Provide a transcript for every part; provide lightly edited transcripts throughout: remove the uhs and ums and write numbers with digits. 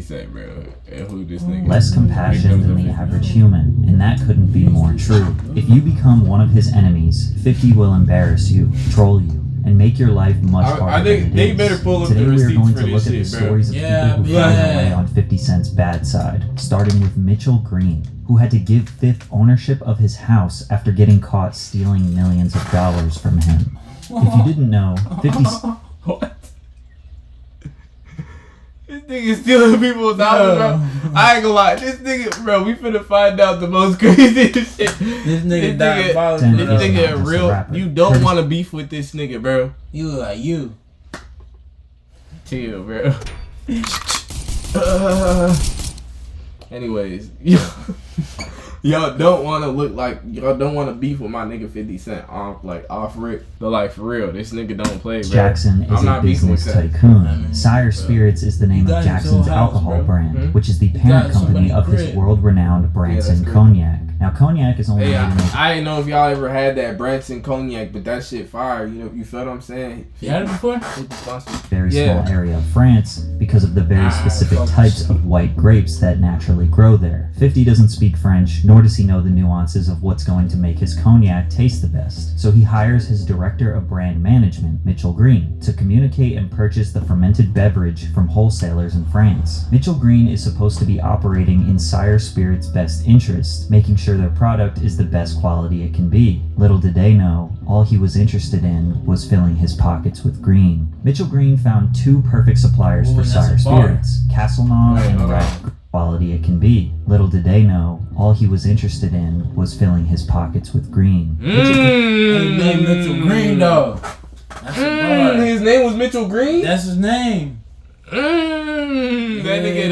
Cent, bro. And who this nigga Less compassion than the average human, and that couldn't be more true. If you become one of his enemies, 50 will embarrass you, troll you, and make your life much harder. I think they better pull up Today the we are receipts going for to look this at the shit, bro. stories of people who found their way on 50 Cent's bad side, starting with Mitchell Green, who had to give Fifth ownership of his house after getting caught stealing millions of dollars from him. If you didn't know, 50 What? This nigga stealing people's houses, bro. I ain't gonna lie. This nigga, bro, we finna find out the most craziest shit. This nigga This nigga real. You don't want to beef with this nigga, bro. You look like you. Chill, bro. Anyways, y'all don't want to look like y'all don't want to beef with my nigga 50 Cent off rip, but like for real, this nigga don't play, bro. Jackson is a business tycoon. Sire Spirits is the name of Jackson's alcohol brand, which is the parent company of his world-renowned Branson Cognac. Now, cognac is only... I didn't know if y'all ever had that Branson Cognac, but that shit fire. You know, you feel what I'm saying? You had it before? Very small area of France because of the very specific types of white grapes that naturally grow there. 50 doesn't speak French, nor does he know the nuances of what's going to make his cognac taste the best. So he hires his director of brand management, Mitchell Green, to communicate and purchase the fermented beverage from wholesalers in France. Mitchell Green is supposed to be operating in Sire Spirits' best interest, making sure their product is the best quality it can be. Little did they know, all he was interested in was filling his pockets with green. Mitchell Green found two perfect suppliers for Sire Spirits, Castelnau and Rag. Quality it can be. Little did they know, all he was interested in was filling his pockets with green. His name Mitchell Green, though. That's a bar. His name was Mitchell Green? That's his name. That nigga,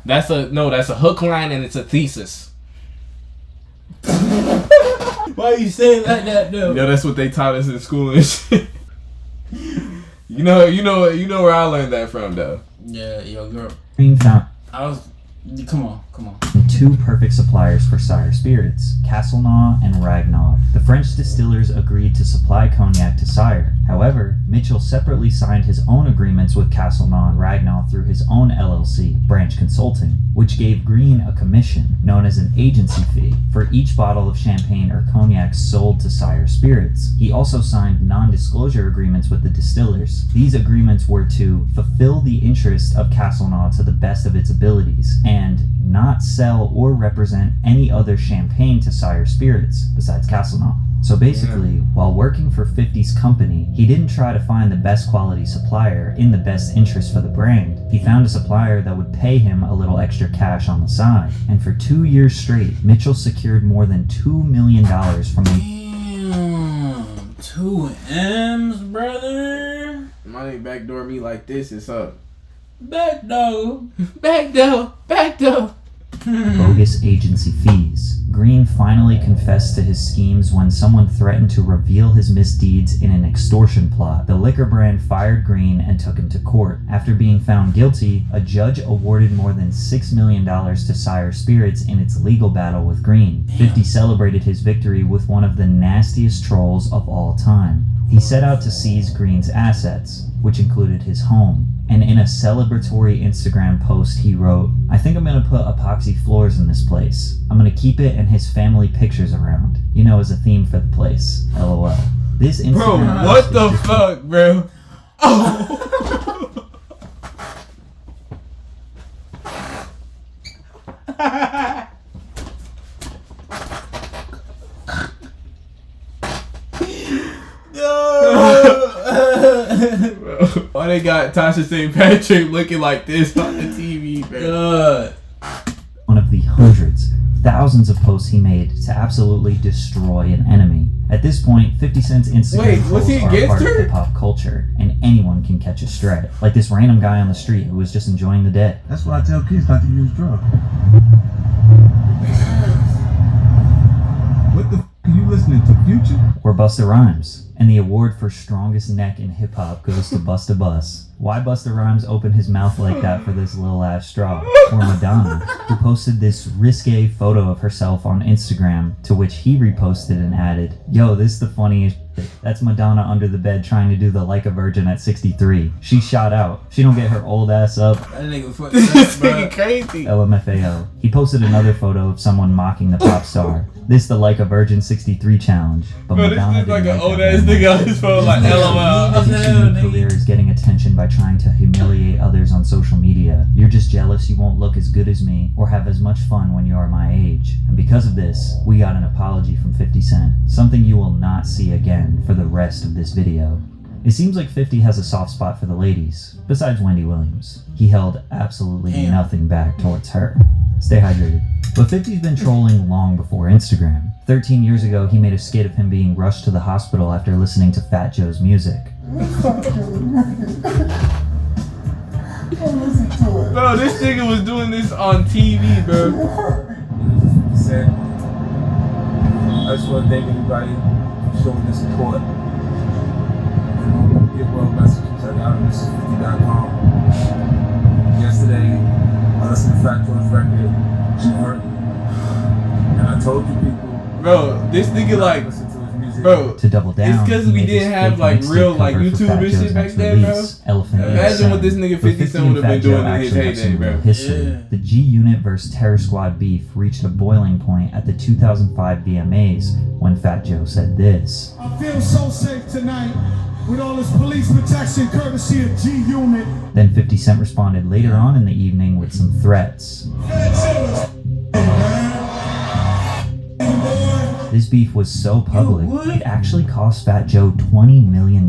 that's a hook line and it's a thesis. Why you say it like that, though? Yo, that's what they taught us in school and shit. You know where I learned that from, though. Yeah, yo, girl. Green found Come on. two perfect suppliers for Sire Spirits, Castelnau and Ragnaud. The French distillers agreed to supply cognac to Sire. However, Mitchell separately signed his own agreements with Castelnau and Ragnaud through his own LLC, Branch Consulting, which gave Green a commission, known as an agency fee, for each bottle of champagne or cognac sold to Sire Spirits. He also signed non-disclosure agreements with the distillers. These agreements were to fulfill the interest of Castelnau to the best of its abilities, and not sell or represent any other champagne to Sire Spirits besides Castelnau. So basically, while working for 50's company, he didn't try to find the best quality supplier in the best interest for the brand. He found a supplier that would pay him a little extra cash on the side. And for 2 years straight, Mitchell secured more than $2 million from the... Damn, 2 M's, brother. Money backdoor me like this, it's up. Backdoor. Bogus agency fees. Green finally confessed to his schemes when someone threatened to reveal his misdeeds in an extortion plot. The liquor brand fired Green and took him to court. After being found guilty, a judge awarded more than $6 million to Sire Spirits in its legal battle with Green. 50 celebrated his victory with one of the nastiest trolls of all time. He set out to seize Green's assets, which included his home. And in a celebratory Instagram post, he wrote, "I think I'm gonna put epoxy floors in this place. I'm gonna keep it and his family pictures around. You know, as a theme for the place. LOL." This Instagram bro, what the fuck, bro? Oh. Why they got Tasha St. Patrick looking like this on the TV, bro? One of the hundreds, thousands of posts he made to absolutely destroy an enemy. At this point, 50 Cent's Instagram posts are a part of hip-hop culture, and anyone can catch a stray. Like this random guy on the street who was just enjoying the day. That's why I tell kids not to use drugs. What the f*** are you listening to, Future? Or Busta Rhymes. And the award for strongest neck in hip-hop goes to Busta Bus. Why Busta Rhymes opened his mouth like that for this little ass straw? Or Madonna, who posted this risque photo of herself on Instagram, to which he reposted and added, "Yo, this is the funniest shit. That's Madonna under the bed trying to do the like a virgin at 63. She shot out. She don't get her old ass up." That nigga fucking This nigga crazy. LMFAO. He posted another photo of someone mocking the pop star. This the like a virgin 63 challenge. But Bro, this Madonna is like didn't an like old that ass very nigga much. on his phone like LOL. Your YouTube career is getting attention by trying to humiliate others on social media. You're just jealous you won't look as good as me or have as much fun when you are my age. And because of this, we got an apology from 50 Cent. Something you will not see again for the rest of this video. It seems like 50 has a soft spot for the ladies, besides Wendy Williams. He held absolutely nothing back towards her. Stay hydrated. But 50's been trolling long before Instagram. 13 years ago, he made a skit of him being rushed to the hospital after listening to Fat Joe's music. Bro, this nigga was doing this on TV, bro. Said, I just want to thank everybody for showing the support. Give well messages. I got on this50.com. Yesterday, I listened to Fat Joe's record. She hurt. And I told you people. Bro, this nigga like, listen to his music. bro. To double down, It's 'cause he we made didn't this have, fake like, mixtape real, like, cover for YouTube Fat and Joe's shit back next then, bro. release, Elephant in the Imagine what Sun. this nigga But 50 50 Cent and would've been Fat Joe doing in his actually have heyday, some bro. real history. Yeah. The G Unit vs. Terror Squad beef reached a boiling point at the 2005 VMAs when Fat Joe said this. I feel so safe tonight with all this police protection courtesy of G Unit. Then 50 Cent responded later on in the evening with some threats. This beef was so public, it actually cost Fat Joe $20 million.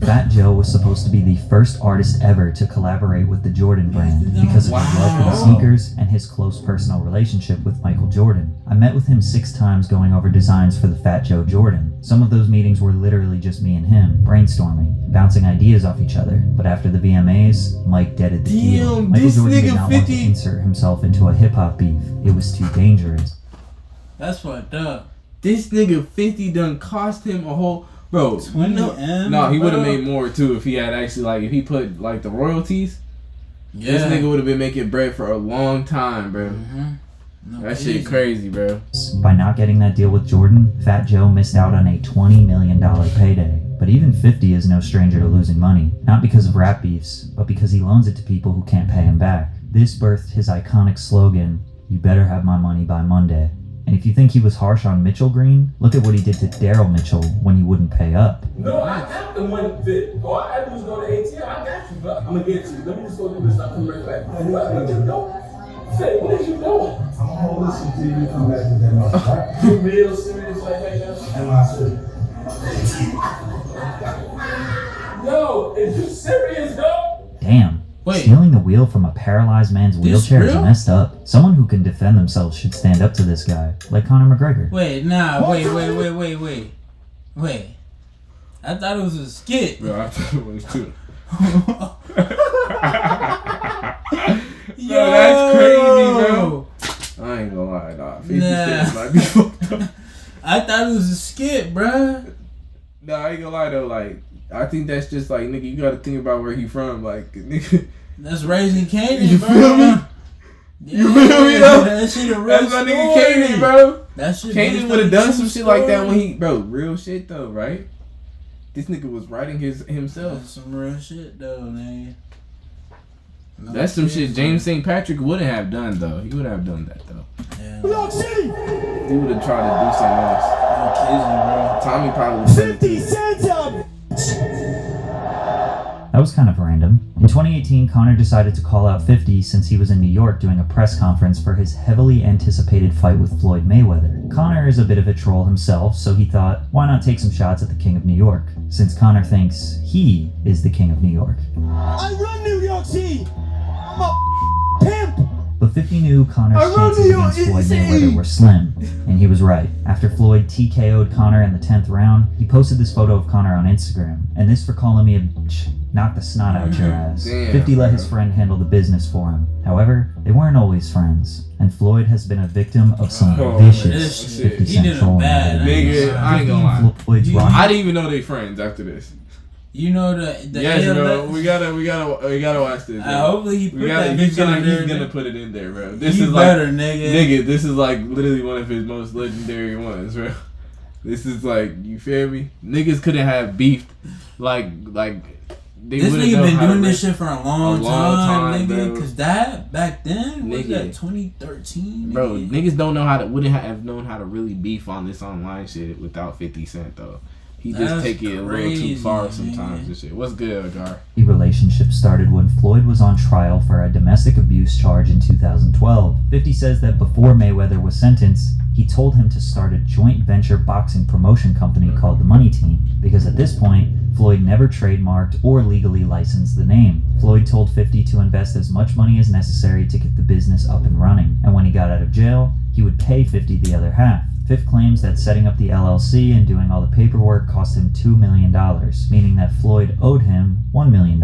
Fat Joe was supposed to be the first artist ever to collaborate with the Jordan brand because of his love for the sneakers and his close personal relationship with Michael Jordan. I met with him 6 times going over designs for the Fat Joe Jordan. Some of those meetings were literally just me and him, brainstorming, bouncing ideas off each other. But after the VMAs, Mike deaded the deal. Damn, Michael this Jordan did nigga not want to 50 insert himself into a hip-hop beef. It was too dangerous. That's fucked up. This nigga 50 done cost him a whole, bro. 20 M's, No, he would have bro. made more too if he had actually, like, if he put like the royalties. Yeah. This nigga would have been making bread for a long time, bro. No, That easy. shit crazy, bro. By not getting that deal with Jordan, Fat Joe missed out on a $20 million payday. But even 50 is no stranger to losing money. Not because of rap beefs, but because he loans it to people who can't pay him back. This birthed his iconic slogan, "You better have my money by Monday." And if you think he was harsh on Mitchell Green, look at what he did to Daryl Mitchell when he wouldn't pay up. No, I got the money fit. All I had to do was go to ATM. I got you, bro. I'm gonna get you. Let me just go do this. I'll come right back. What are you doing? Say, what are you doing? I'm gonna listen to you come back with that. You real serious like that now? And I said, Yo, is you serious, though? Damn. Wait. Stealing the wheel from a paralyzed man's wheelchair is real? messed up. Someone who can defend themselves should stand up to this guy, like Conor McGregor. Wait, nah, wait. I thought it was a skit. Bro, I thought it was too. Yo, Bro, that's crazy, bro. I ain't gonna lie, dog. 50 Cent might be fucked up. I thought it was a skit, bruh. No, I ain't gonna lie though. Like, I think that's just like, nigga, you gotta think about where he from. Like, nigga. That's Raising Canaan, You bro. feel me? You feel me, though? That shit a real That's my story. nigga Kanan, bro. That shit Kanan would have done some shit like that when he, bro, real shit though, right? This nigga was writing himself. That's some real shit though, nigga. No That's some kidding. shit James St. Patrick wouldn't have done though. He would have done that though. Yeah, New York City, He would have tried to do something else. no kidding, Tommy probably would have 50 Cent up. That was kind of random. In 2018, Conor decided to call out 50 since he was in New York doing a press conference for his heavily anticipated fight with Floyd Mayweather. Conor is a bit of a troll himself, so he thought, why not take some shots at the King of New York? Since Conor thinks he is the King of New York. I run New York City. I'm a pimp. But 50 knew Conor's I run chances New York against Floyd City. Mayweather were slim, and he was right. After Floyd TKO'd Conor in the 10th round, he posted this photo of Conor on Instagram, and this for calling me a bitch. knock the snot out your ass. Damn, 50 let bro. his friend handle the business for him. However, they weren't always friends, and Floyd has been a victim of some vicious this 50 shit. Cent He did a trolling. bad, Nigga, I ain't gonna lie. Floyd's You- rock- I didn't even know they friends after this. You know the Yes, ALS? bro. We gotta watch this. Bro. Hopefully he put that bitch he's on there. gonna put it in there, bro. This You is better, like, nigga. this is like literally one of his most legendary ones, bro. This is like, you feel me? Niggas couldn't have beef like they This wouldn't nigga know been how to doing this re- shit for a long time, time, nigga. bro. Cause that back then was Nigga. that 2013, Bro, nigga. niggas wouldn't have known how to really beef on this online shit without 50 Cent though. He just That's take it a little too crazy, far sometimes nigga. and shit. What's good, Agar? The relationship started when Floyd was on trial for a domestic abuse charge in 2012. 50 says that before Mayweather was sentenced, he told him to start a joint venture boxing promotion company called the Money Team, because at this point, Floyd never trademarked or legally licensed the name. Floyd told 50 to invest as much money as necessary to get the business up and running, and when he got out of jail, he would pay 50 the other half. Fifth claims that setting up the LLC and doing all the paperwork cost him $2 million, meaning that Floyd owed him $1 million.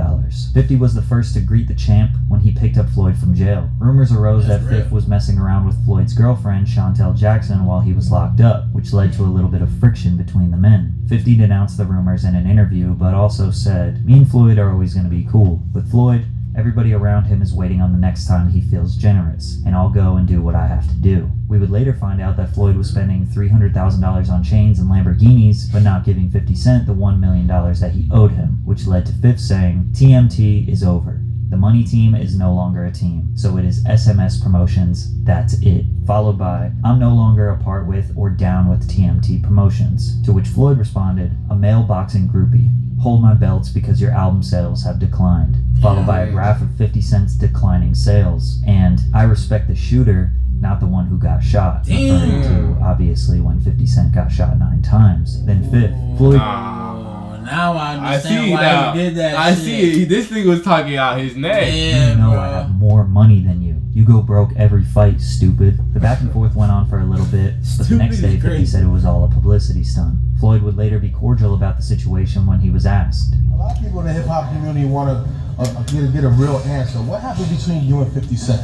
50 was the first to greet the champ when he picked up Floyd from jail. Rumors arose that Fifth was messing around with Floyd's girlfriend, Chantel Jackson, while he was locked up, which led to a little bit of friction between the men. 50 denounced the rumors in an interview, but also said, "Me and Floyd are always going to be cool. With Floyd, everybody around him is waiting on the next time he feels generous, and I'll go and do what I have to do." We would later find out that Floyd was spending $300,000 on chains and Lamborghinis, but not giving 50 Cent the $1 million that he owed him, which led to Fifth saying, "TMT is over. The Money Team is no longer a team, so it is SMS Promotions, that's it." Followed by, "I'm no longer a part with or down with TMT Promotions," to which Floyd responded, "A male boxing groupie. Hold my belts because your album sales have declined." Followed by a graph of 50 Cent's declining sales, and "I respect the shooter, not the one who got shot," referring to, obviously, when 50 Cent got shot 9 times. Then Fifth, Floyd... Oh, now I I understand see why now. he did that I shit. see. This thing was talking out his neck. Yeah, "You know bro. I have more money than you. You go broke every fight, stupid." The back and forth went on for a little bit, but the next Stupid day is 50 crazy. said it was all a publicity stunt. Floyd would later be cordial about the situation when he was asked. A lot of people in the hip hop community want to get a real answer. What happened between you and 50 Cent?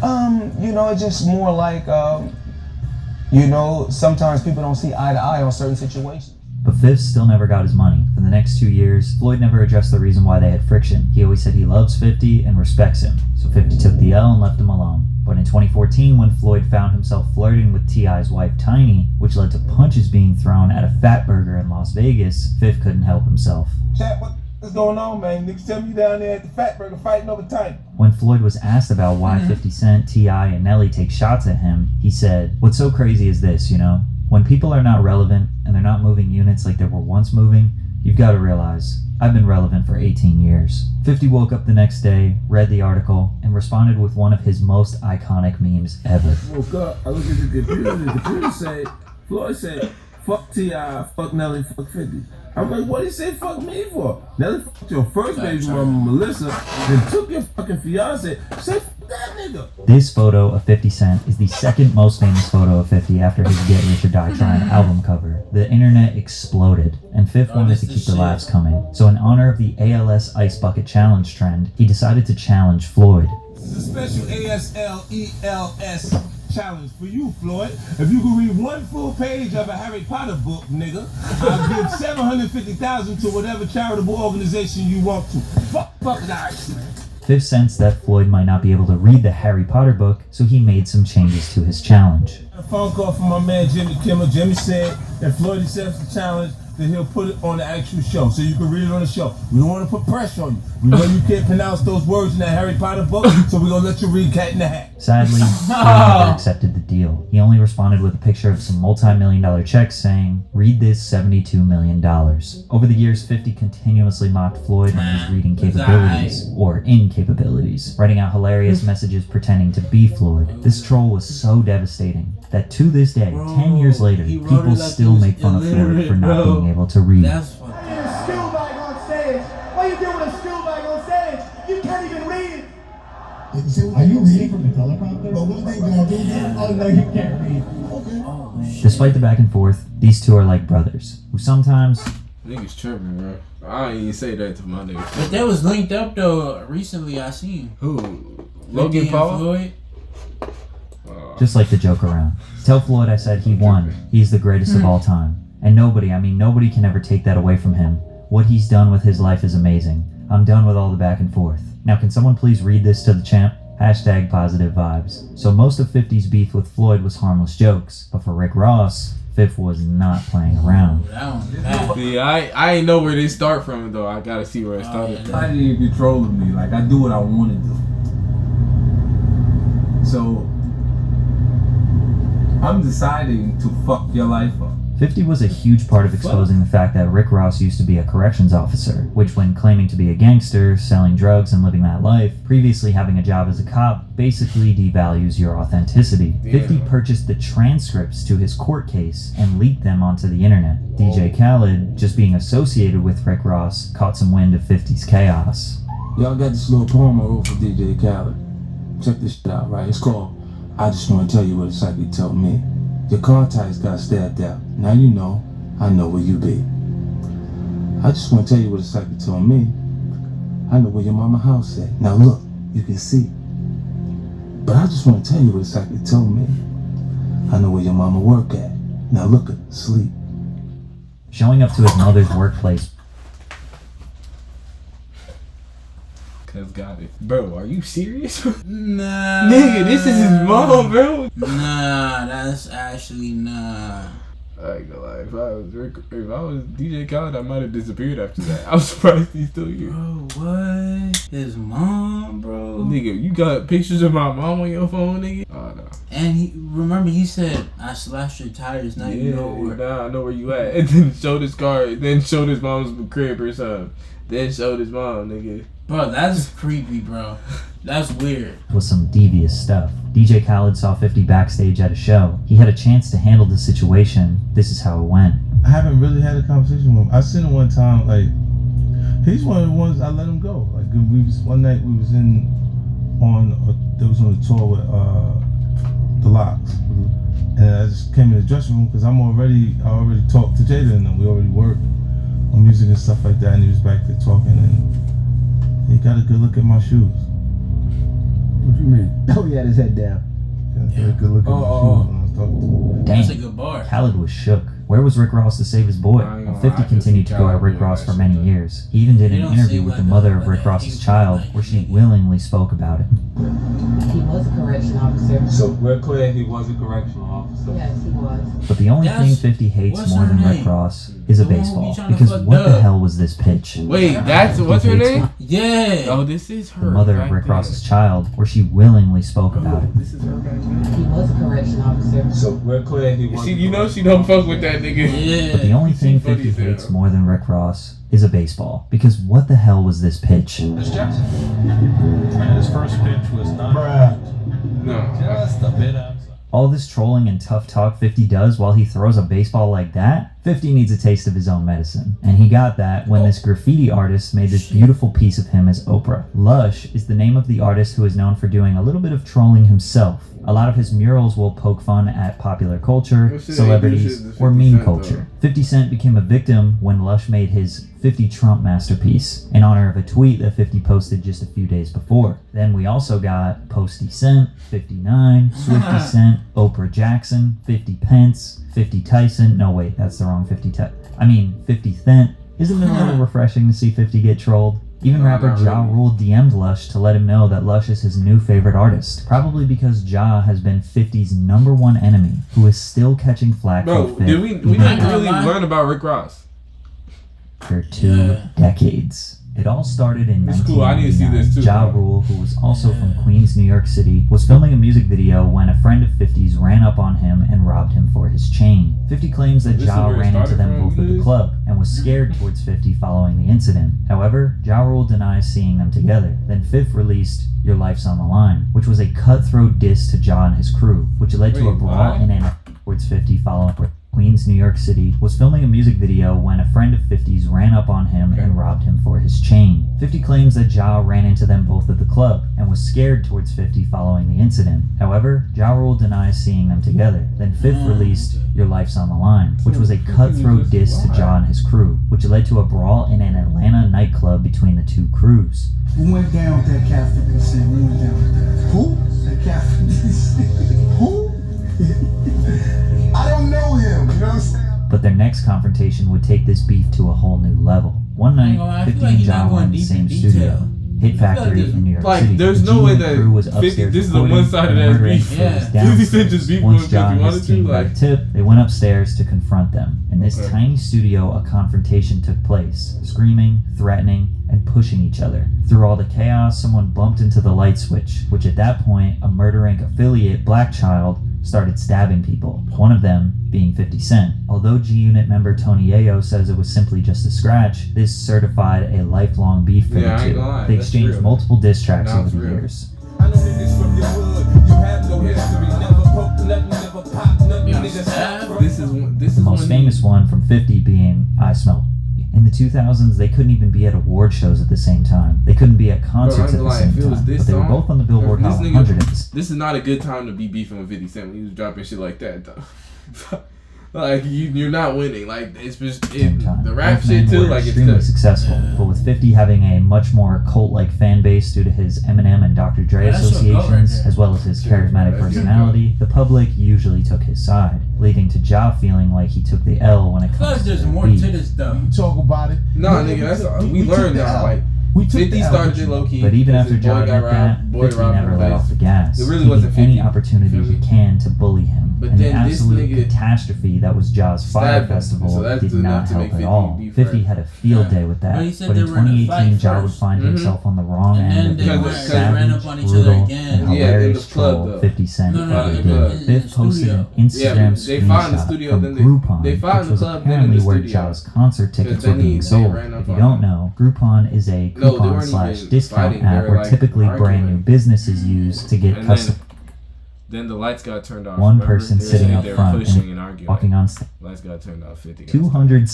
It's just more like, sometimes people don't see eye to eye on certain situations. But Fifth still never got his money. For the next 2 years, Floyd never addressed the reason why they had friction. He always said he loves 50 and respects him, so 50 took the L and left him alone. But in 2014, when Floyd found himself flirting with T.I.'s wife Tiny, which led to punches being thrown at a Fat Burger in Las Vegas, Fifth couldn't help himself. Chat, what's going on, man? Niggas tell me you down there at the Fat Burger fighting over time. When Floyd was asked about why 50 Cent, T.I., and Nelly take shots at him, he said, "What's so crazy is this, when people are not relevant and they're not moving units like they were once moving, you've got to realize, I've been relevant for 18 years. 50 woke up the next day, read the article, and responded with one of his most iconic memes ever. Woke up, I look at the computer said, Floyd said, "Fuck T.I., fuck Nelly, fuck 50. I'm like, what did he say fuck me for? Nelly fucked your first baby mama, Melissa, then took your fucking fiance. Say fuck that nigga." This photo of 50 Cent is the second most famous photo of 50 after his Get Rich or Die Trying album cover. The internet exploded, and Fifth wanted to keep the laughs coming. So in honor of the ALS Ice Bucket Challenge trend, he decided to challenge Floyd. This is a special ASLELS challenge for you, Floyd. If you can read one full page of a Harry Potter book, nigga, I'll give $750,000 to whatever charitable organization you want to. Fuck that, man. Fifth sensed that Floyd might not be able to read the Harry Potter book, so he made some changes to his challenge. A phone call from my man Jimmy Kimmel. Jimmy said if Floyd accepts the challenge, then he'll put it on the actual show, so you can read it on the show. We don't want to put pressure on you. We know you can't pronounce those words in that Harry Potter book, so we're gonna let you read Cat in the Hat. Sadly, Floyd never accepted the deal. He only responded with a picture of some multi-million-dollar checks saying, "Read this $72 million." Over the years, 50 continuously mocked Floyd on his reading capabilities, or incapabilities, writing out hilarious messages pretending to be Floyd. This troll was so devastating that to this day, 10 years later, he wrote people it like still he was make fun of Floyd illiterate, for not bro. being able to read. That's fucked up. A skill bag on stage. What are you doing with a skill bag on stage? You can't even read. Are you reading from the teleprompter? But what they gonna do? Oh no, you can't read. Okay. Despite the back and forth, these two are like brothers, who sometimes Niggas tripping, bro. I ain't even say that to my niggas. But they was linked up though. Recently, I seen Who? 50 Logan and Paul? Floyd. Just like the joke around. Tell Floyd I said he won. He's the greatest of all time. And nobody can ever take that away from him. What he's done with his life is amazing. I'm done with all the back and forth. Now can someone please read this to the champ? Hashtag positive vibes. So most of 50's beef with Floyd was harmless jokes. But for Rick Ross, 50 was not playing around. That one bad. See, I ain't know where they start from though. I gotta see where it started. yeah. I didn't even be trolling me. Like, I do what I want to do. So, I'm deciding to fuck your life up. 50 was a huge part of exposing the fact that Rick Ross used to be a corrections officer, which when claiming to be a gangster, selling drugs and living that life, previously having a job as a cop, basically devalues your authenticity. 50 purchased the transcripts to his court case and leaked them onto the internet. DJ Khaled, just being associated with Rick Ross, caught some wind of 50's chaos. Y'all got this little poem I wrote for DJ Khaled. Check this shit out, right? It's called I Just Want to Tell You What a Psychic Told Me. Your car tires got stabbed out. Now you know, I know where you be. I just want to tell you what a psychic told me. I know where your mama house at. Now look, you can see. But I just want to tell you what a psychic told me. I know where your mama work at. Now look at sleep. Showing up to his mother's workplace. Cuz got it. Bro, are you serious? Nah. Nigga, this is his mom, bro. Nah, that's actually nah. I ain't gonna lie. If I was DJ Khaled, I might have disappeared after that. I'm surprised he's still here. Bro, what? His mom, bro. Nigga, you got pictures of my mom on your phone, nigga? Oh, no. And he said, I slashed your tires, now you know where. Now I know where you at. And then showed his car, then showed his mom's crib or something. Then showed his mom, nigga. Bro, that's creepy, bro. That's weird. With some devious stuff. DJ Khaled saw 50 backstage at a show. He had a chance to handle the situation. This is how it went. I haven't really had a conversation with him. I seen him one time, like, he's one of the ones I let him go. Like, one night we was on the tour with the Locks. And I just came in the dressing room because I already talked to Jada and them. We already worked on music and stuff like that, and he was back there talking, and he got a good look at my shoes. What you mean? Oh, he had his head down. He got a good look at my shoes when I was talking to him. That's a Dang, good bar. Khaled was shook. Where was Rick Ross to save his boy? I ain't gonna Well, 50 lie, continued to go at Rick Ross for many years. He even did They an don't interview seem with the like mother a- of Rick like a Ross's huge child, like where she nigga. willingly spoke about him. He was a correction officer. So we're clear he was a correctional officer. Yes, he was. But the only That's- thing 50 hates what's more her than Rick name? Ross is a The one who be baseball. trying to Because fuck what the Doug. hell was this pitch? Wait, that's what's her name? Yeah. Oh, this is her. The mother right of Rick there. Ross's child, where she willingly spoke about it. This is her right there. He was a correction officer. So we're clear he was. She, you know, she don't fuck with that nigga. Yeah. But the only She thing funny 50 as hell. hates more than Rick Ross is a baseball. Because what the hell was this pitch? Miss Jackson. And his first pitch was not No. just a bit outside. All this trolling and tough talk 50 does while he throws a baseball like that? 50 needs a taste of his own medicine. And he got that when this graffiti artist made this beautiful piece of him as Oprah. Lush is the name of the artist who is known for doing a little bit of trolling himself. A lot of his murals will poke fun at popular culture, Well, shit, celebrities, he did shit or to 50 meme Cent, culture. though. 50 Cent became a victim when Lush made his 50 Trump masterpiece in honor of a tweet that 50 posted just a few days before. Then we also got Posty Cent, 59, Swifty Cent, Oprah Jackson, 50 Pence, 50 Tyson. No, wait, that's the wrong 50 50 Cent. Isn't it a little refreshing to see 50 get trolled? Even No, rapper not Ja really. Rule DM'd Lush to let him know that Lush is his new favorite artist. Probably because Ja has been 50's #1 enemy, who is still catching flack Bro, for did we even didn't really learn about Rick Ross. after 2 decades. It all started in It's cool, I need to see 1999. this too, Ja bro. Rule, who was also from Queens, New York City, was filming a music video when a friend of 50's ran up on him and robbed him for his chain. 50 claims that This is Ja where it ran into started them from, both at the dude? club and was scared towards 50 following the incident. However, Ja Rule denies seeing them together. Then Fifth released Your Life's on the Line, which was a cutthroat diss to Ja and his crew, which led to a Wait, brawl what? in and towards 50 following Queens, New York City, was filming a music video when a friend of 50's ran up on him and robbed him for his chain. 50 claims that Ja ran into them both at the club and was scared towards 50 following the incident. However, Ja Rule denies seeing them together. Then 5th released Your Life's on the Line, which was a cutthroat diss to Ja and his crew, which led to a brawl in an Atlanta nightclub between the two crews. We went down with that cat 50 Cent. We went down with that. Who? That cat 50 Cent. Who? I don't know him, you know what I'm saying? But their next confrontation would take this beef to a whole new level. One night, 50 and Ja were in the same studio, Hit Factory in New York City. There's The no way G-Unit crew was that 50, upstairs this is the recording, one side of and that murdering beef. was Yeah. downstairs. 50 Cent just beefed Once with Ja him and because his he team wanted got a to, tip, they went upstairs to confront them. In this tiny studio, a confrontation took place, screaming, threatening, and pushing each other. Through all the chaos, someone bumped into the light switch, which at that point, a Murder Inc. affiliate, Black Child, started stabbing people, one of them being 50 Cent. Although G-Unit member Tony Yayo says it was simply just a scratch, this certified a lifelong beef for the two. They exchanged multiple diss tracks over the years. I know niggas from your hood. You have no history. Never broke nothing, never popped nothing. Niggas have this is the most famous one from 50 being I Smell. In the 2000s, they couldn't even be at award shows at the same time. They couldn't be at concerts at the same time. But they were both on the Billboard Hot 100 at the This is not a good time to be beefing with 50 Cent when he was dropping shit like that, though. Like, you're not winning. Like, it's just the rap Both shit men too. were Like, it's extremely good. successful, but with 50 having a much more cult-like fan base due to his Eminem and Dr. Dre associations, as well as his charismatic personality, the public usually took his side, leading to Ja feeling like he took the L when it comes to there's more beef. to this stuff. You talk about it. Nah, nigga, that's we learned now. Like, We took 50 the L, started it low key. But even after Boy Ja got did that, robbed, 50 never let off the gas, It really taking wasn't 50. any opportunity he can to bully him. But And the then this absolute nigga catastrophe that was Ja's Fire stabbed him. Festival So that's did enough not to help make at 50 all. be 50 friends. had a field day with that. But he said But they in were in a 2018, fight Ja would first. find himself on the wrong And end of then the they most ran up savage, on each other brutal, again. and Yeah, in hilarious the club, troll though. 50 Cent No, ever in did. the Biff posted an studio. Instagram they found the screenshot studio, from then they Groupon, found which the was club, then in apparently the where studio. Ja's concert tickets Because were being they sold. ran up If you on don't him. know, Groupon is a No, they weren't even coupon/discount fighting, app they were, where like, typically brand new arguing. businesses use to get And custom. Then the lights got turned off. One remember? person They were sitting saying up they were front pushing and and arguing. walking on stage. Lights got turned off. 50. 200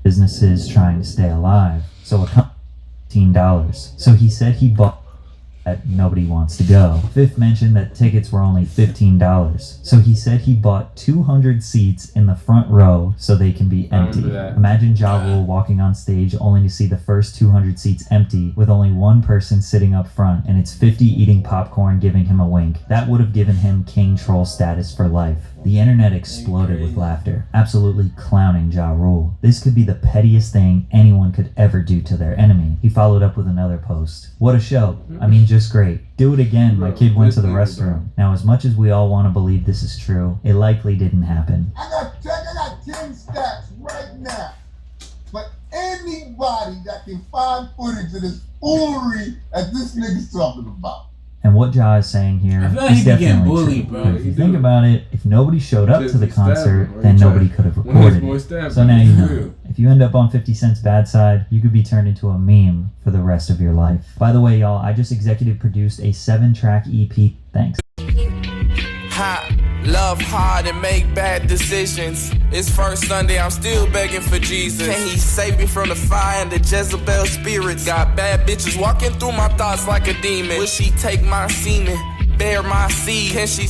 businesses trying to stay alive. So $15. So he said he bought that nobody wants to go. Fifth mentioned that tickets were only $15. So he said he bought 200 seats in the front row so they can be empty. that. Imagine Ja Rule walking on stage only to see the first 200 seats empty with only one person sitting up front, and it's 50 eating popcorn giving him a wink. That would have given him king troll status for life. The internet exploded with laughter, absolutely clowning Ja Rule. This could be the pettiest thing anyone could ever do to their enemy. He followed up with another post. What a show. I mean, just great. Do it again. My kid went to the restroom. Now, as much as we all want to believe this is true, it likely didn't happen. I got 10 stats right now. But anybody that can find footage of this foolery that this nigga's talking about. And what Ja is saying here I feel like is he be getting definitely bullied, true. bro. But if you think about it, if nobody showed up to the concert, him, or then he nobody tried- could have one of his recorded boys it. stabbed So him. now you It's know. real. If you end up on 50 Cent's bad side, you could be turned into a meme for the rest of your life. By the way, y'all, I just executive produced a 7-track EP. Thanks. Hot, love hard and make bad decisions. It's first Sunday, I'm still begging for Jesus. Can he save me from the fire and the Jezebel spirits? Got bad bitches walking through my thoughts like a demon. Will she take my semen, bear my seed? Can she